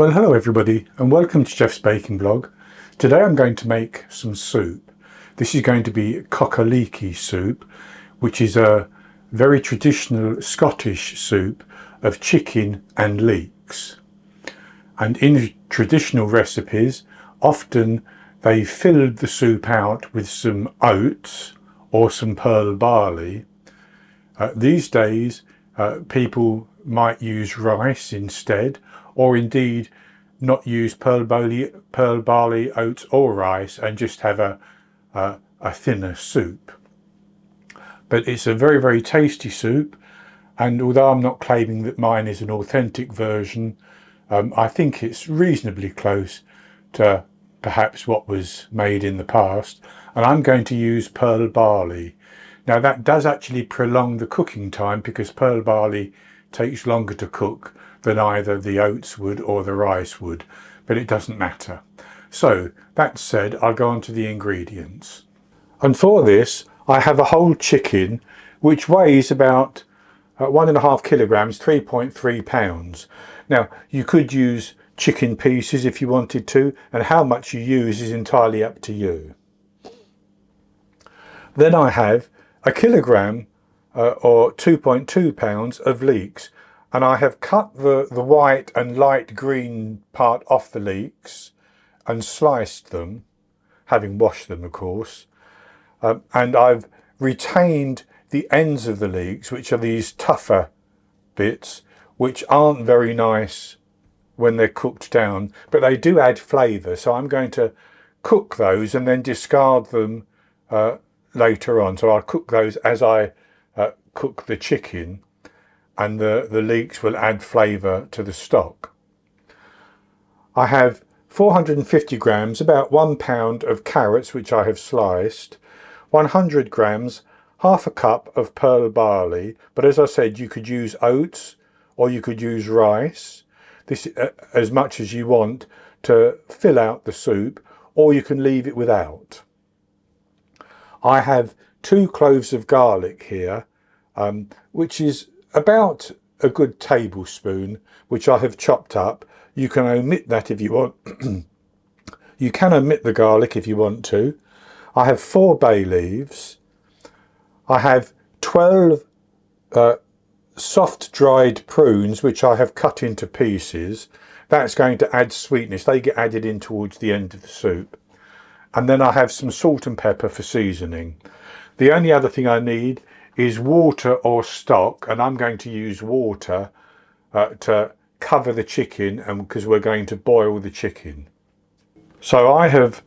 Well, hello everybody and welcome to Jeff's Baking Blog. Today I'm going to make some soup. This is going to be Cock-A-Leekie Soup, which is a very traditional Scottish soup of chicken and leeks. And in traditional recipes, often they filled the soup out with some oats or some pearl barley. These days, people might use rice instead, or indeed not use pearl barley, oats or rice and just have a thinner soup. But it's a very, very tasty soup, and although I'm not claiming that mine is an authentic version, I think it's reasonably close to perhaps what was made in the past, and I'm going to use pearl barley. Now that does actually prolong the cooking time because pearl barley takes longer to cook than either the oats would or the rice would, but it doesn't matter. So that said, I'll go on to the ingredients. And for this, I have a whole chicken which weighs about 1.5 kilograms, 3.3 pounds. Now you could use chicken pieces if you wanted to, and how much you use is entirely up to you. Then I have a kilogram or 2.2 pounds of leeks, and I have cut the white and light green part off the leeks and sliced them, having washed them of course, and I've retained the ends of the leeks, which are these tougher bits which aren't very nice when they're cooked down, but they do add flavour, so I'm going to cook those and then discard them later on. So I'll cook those as I cook the chicken, and the leeks will add flavour to the stock. I have 450 grams, about 1 pound of carrots which I have sliced, 100 grams, half a cup of pearl barley, but as I said, you could use oats or you could use rice, this as much as you want to fill out the soup, or you can leave it without. I have 2 cloves of garlic here, which is about a good tablespoon, which I have chopped up. You can omit that if you want. You can omit the garlic if you want to. I have 4 bay leaves. I have 12 soft dried prunes which I have cut into pieces. That's going to add sweetness. They get added in towards the end of the soup. And then I have some salt and pepper for seasoning. The only other thing I need is water or stock, and I'm going to use water to cover the chicken, and because we're going to boil the chicken. So I have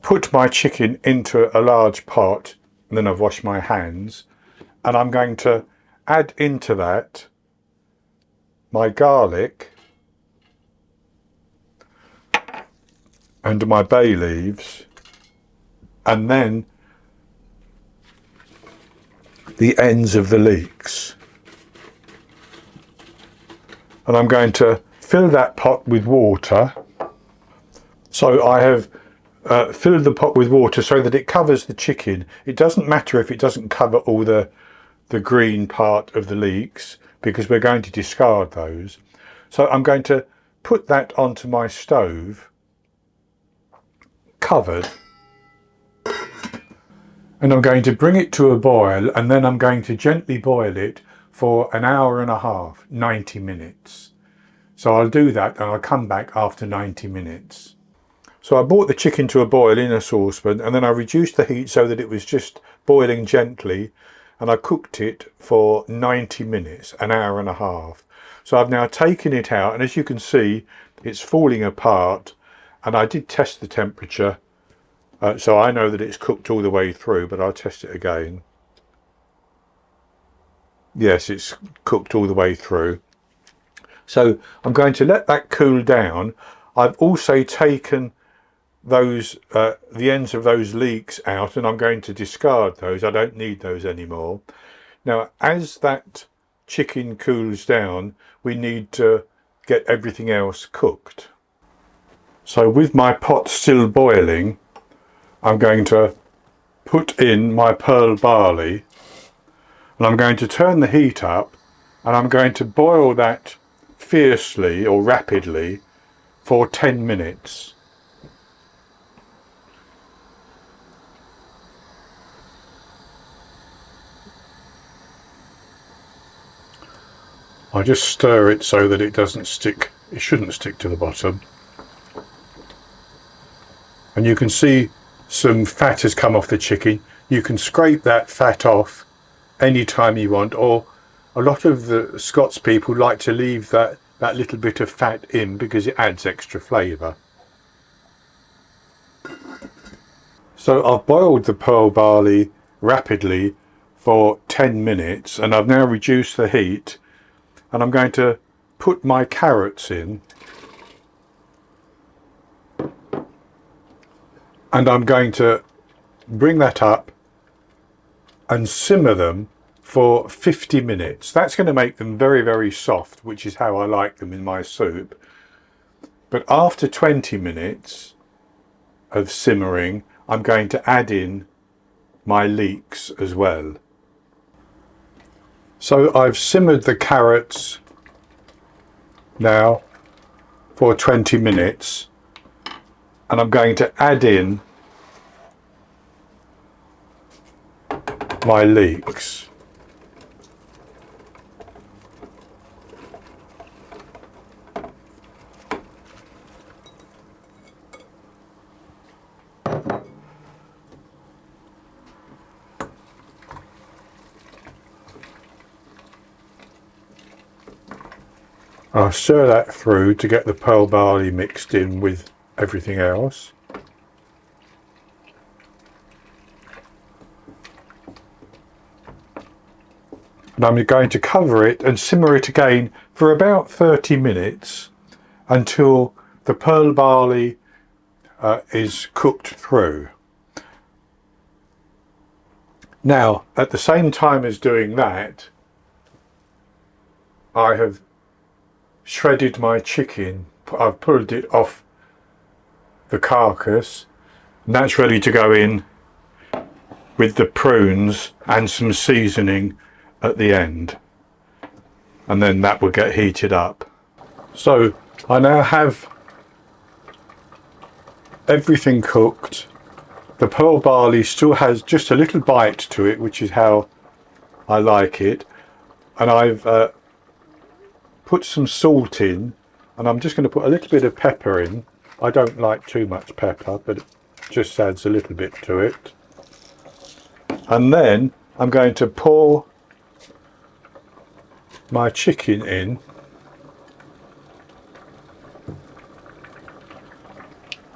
put my chicken into a large pot, and then I've washed my hands, and I'm going to add into that my garlic and my bay leaves, and then the ends of the leeks. And I'm going to fill that pot with water. So I have filled the pot with water so that it covers the chicken. It doesn't matter if it doesn't cover all the green part of the leeks, because we're going to discard those. So I'm going to put that onto my stove, covered, and I'm going to bring it to a boil, and then I'm going to gently boil it for 1.5 hours, 90 minutes. So I'll do that and I'll come back after 90 minutes. So I brought the chicken to a boil in a saucepan, and then I reduced the heat so that it was just boiling gently, and I cooked it for 90 minutes, 1.5 hours. So I've now taken it out, and as you can see, it's falling apart, and I did test the temperature. So I know that it's cooked all the way through, but I'll test it again. Yes, it's cooked all the way through. So I'm going to let that cool down. I've also taken those the ends of those leeks out, and I'm going to discard those. I don't need those anymore. Now, as that chicken cools down, we need to get everything else cooked. So with my pot still boiling, I'm going to put in my pearl barley, and I'm going to turn the heat up, and I'm going to boil that fiercely or rapidly for 10 minutes. I just stir it so that it doesn't stick, it shouldn't stick to the bottom. And you can see some fat has come off the chicken. You can scrape that fat off anytime you want, or a lot of the Scots people like to leave that little bit of fat in because it adds extra flavour. So I've boiled the pearl barley rapidly for 10 minutes and I've now reduced the heat, and I'm going to put my carrots in and I'm going to bring that up and simmer them for 50 minutes. That's going to make them very, very soft, which is how I like them in my soup. But after 20 minutes of simmering, I'm going to add in my leeks as well. So I've simmered the carrots now for 20 minutes and I'm going to add in my leeks. I'll stir that through to get the pearl barley mixed in with everything else. And I'm going to cover it and simmer it again for about 30 minutes until the pearl barley is cooked through. Now, at the same time as doing that, I have shredded my chicken. I've pulled it off the carcass and that's ready to go in with the prunes and some seasoning at the end, and then that will get heated up. So I now have everything cooked. The pearl barley still has just a little bite to it, which is how I like it, and I've put some salt in, and I'm just going to put a little bit of pepper in. I don't like too much pepper, but it just adds a little bit to it. And then I'm going to pour my chicken in,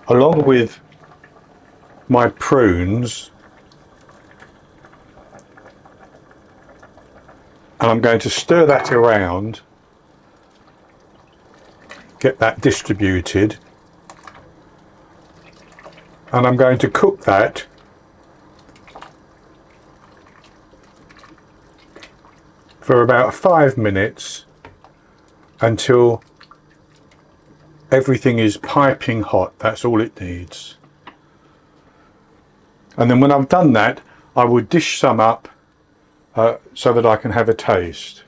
along with my prunes, and I'm going to stir that around, get that distributed, and I'm going to cook that for about 5 minutes until everything is piping hot. That's all it needs. And then when I've done that, I will dish some up so that I can have a taste.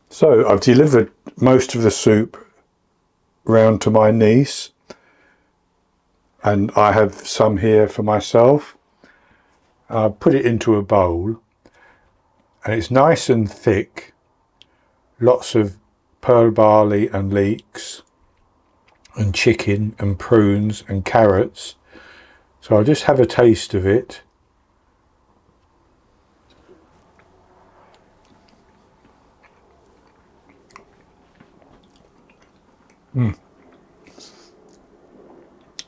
So I've delivered most of the soup round to my niece, and I have some here for myself. I'll put it into a bowl, and it's nice and thick, lots of pearl barley and leeks and chicken and prunes and carrots. So I'll just have a taste of it.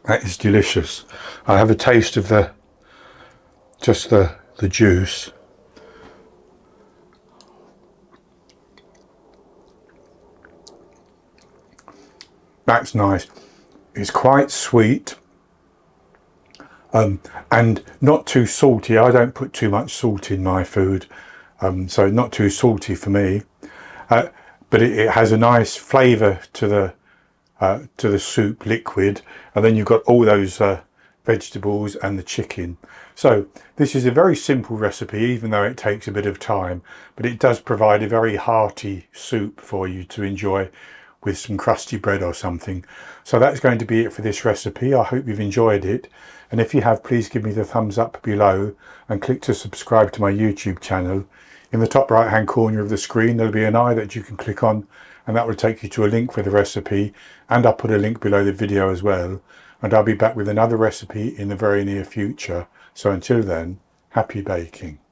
That is delicious. I have a taste of the juice. That's nice. It's quite sweet, and not too salty. I don't put too much salt in my food, so not too salty for me. But it has a nice flavour to the soup liquid, and then you've got all those vegetables and the chicken. So this is a very simple recipe, even though it takes a bit of time, but it does provide a very hearty soup for you to enjoy with some crusty bread or something. So that's going to be it for this recipe. I hope you've enjoyed it, and if you have, please give me the thumbs up below and click to subscribe to my YouTube channel. In the top right hand corner of the screen there'll be an eye that you can click on, and that will take you to a link for the recipe, and I'll put a link below the video as well. And I'll be back with another recipe in the very near future. So until then, happy baking.